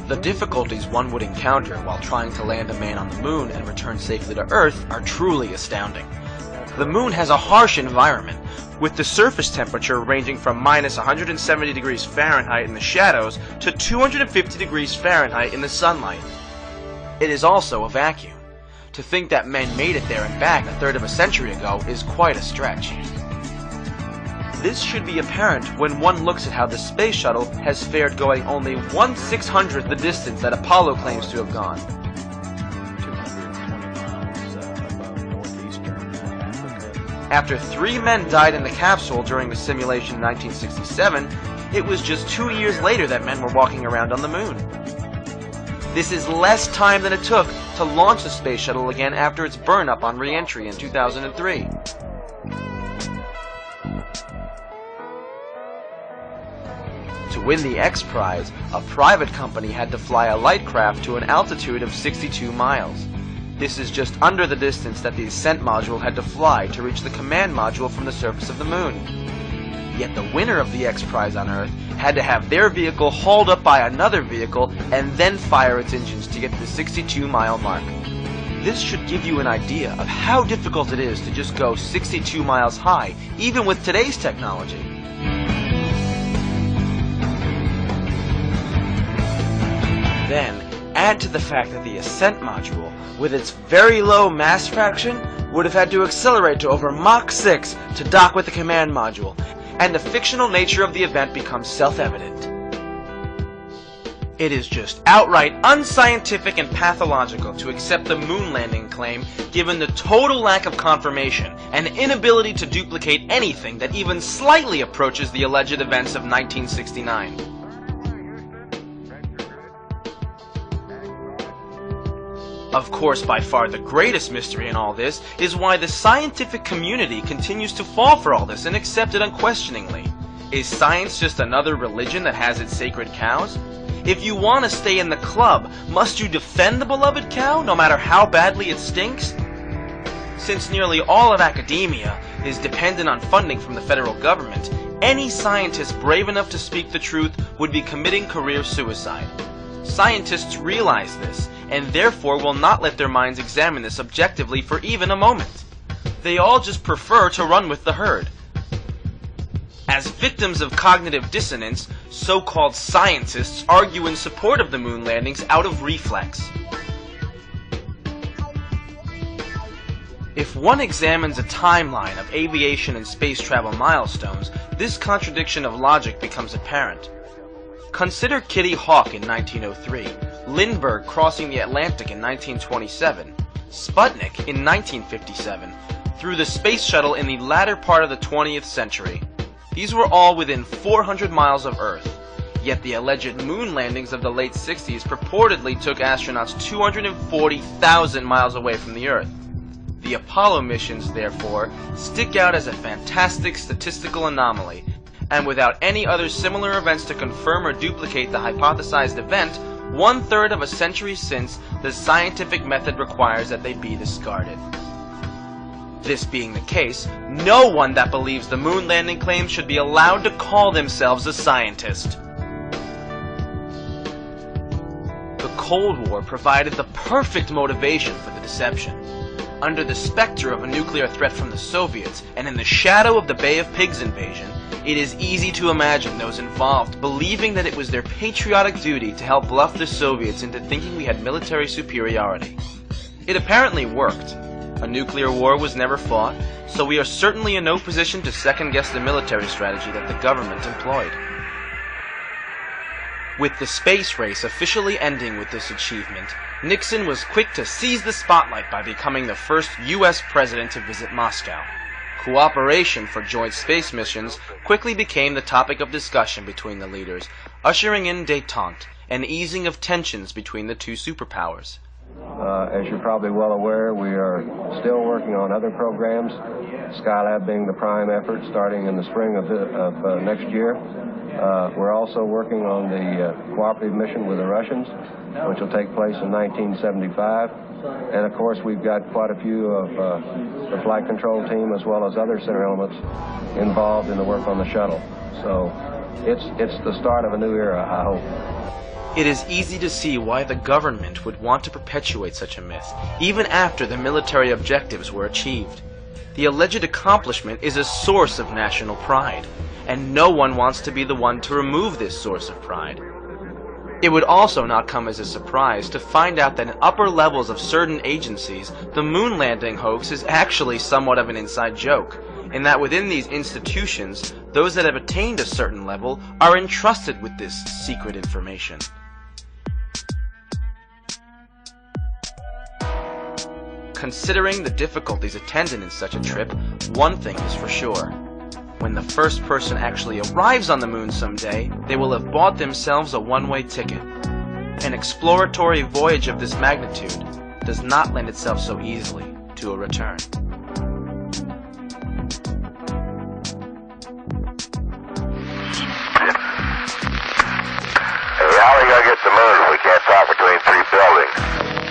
The difficulties one would encounter while trying to land a man on the moon and return safely to Earth are truly astounding. The moon has a harsh environment, with the surface temperature ranging from minus 170 degrees Fahrenheit in the shadows to 250 degrees Fahrenheit in the sunlight. It is also a vacuum. To think that men made it there and back a third of a century ago is quite a stretch. This should be apparent when one looks at how the space shuttle has fared going only 1/600th the distance that Apollo claims to have gone. 220 miles above northeastern Africa. After 3 men died in the capsule during the simulation in 1967, it was just 2 years later that men were walking around on the moon. This is less time than it took to launch the space shuttle again after its burn-up on re-entry in 2003. To win the X Prize, a private company had to fly a light craft to an altitude of 62 miles. This is just under the distance that the ascent module had to fly to reach the command module from the surface of the moon. Yet the winner of the X Prize on Earth had to have their vehicle hauled up by another vehicle and then fire its engines to get to the 62-mile mark. This should give you an idea of how difficult it is to just go 62 miles high, even with today's technology. Then, add to the fact that the ascent module, with its very low mass fraction, would have had to accelerate to over Mach 6 to dock with the command module, and the fictional nature of the event becomes self-evident. It is just outright unscientific and pathological to accept the moon landing claim given the total lack of confirmation and inability to duplicate anything that even slightly approaches the alleged events of 1969. Of course, by far the greatest mystery in all this is why the scientific community continues to fall for all this and accept it unquestioningly. Is science just another religion that has its sacred cows? If you want to stay in the club, must you defend the beloved cow, no matter how badly it stinks? Since nearly all of academia is dependent on funding from the federal government, any scientist brave enough to speak the truth would be committing career suicide. Scientists realize this, and therefore will not let their minds examine this objectively for even a moment. They all just prefer to run with the herd. As victims of cognitive dissonance, so-called scientists argue in support of the moon landings out of reflex. If one examines a timeline of aviation and space travel milestones, this contradiction of logic becomes apparent. Consider Kitty Hawk in 1903, Lindbergh crossing the Atlantic in 1927, Sputnik in 1957, through the space shuttle in the latter part of the 20th century. These were all within 400 miles of Earth, yet the alleged moon landings of the late 60s purportedly took astronauts 240,000 miles away from the Earth. The Apollo missions, therefore, stick out as a fantastic statistical anomaly, and without any other similar events to confirm or duplicate the hypothesized event, 1/3 of a century since, the scientific method requires that they be discarded. This being the case, no one that believes the moon landing claim should be allowed to call themselves a scientist. The Cold War provided the perfect motivation for the deception. Under the specter of a nuclear threat from the Soviets, and in the shadow of the Bay of Pigs invasion, it is easy to imagine those involved believing that it was their patriotic duty to help bluff the Soviets into thinking we had military superiority. It apparently worked. A nuclear war was never fought, so we are certainly in no position to second-guess the military strategy that the government employed. With the space race officially ending with this achievement, Nixon was quick to seize the spotlight by becoming the first U.S. president to visit Moscow. Cooperation for joint space missions quickly became the topic of discussion between the leaders, ushering in détente, an easing of tensions between the two superpowers. As you're probably well aware, we are still working on other programs, Skylab being the prime effort starting in the spring of next year. We're also working on the cooperative mission with the Russians, which will take place in 1975. And of course, we've got quite a few of the flight control team as well as other center elements involved in the work on the shuttle. So it's the start of a new era, I hope. It is easy to see why the government would want to perpetuate such a myth, even after the military objectives were achieved. The alleged accomplishment is a source of national pride, and no one wants to be the one to remove this source of pride. It would also not come as a surprise to find out that in upper levels of certain agencies, the moon landing hoax is actually somewhat of an inside joke, in that within these institutions, those that have attained a certain level are entrusted with this secret information. Considering the difficulties attendant in such a trip, one thing is for sure. When the first person actually arrives on the moon someday, they will have bought themselves a one-way ticket. An exploratory voyage of this magnitude does not lend itself so easily to a return. Hey, how are we going to get to the moon if we can't talk between three buildings?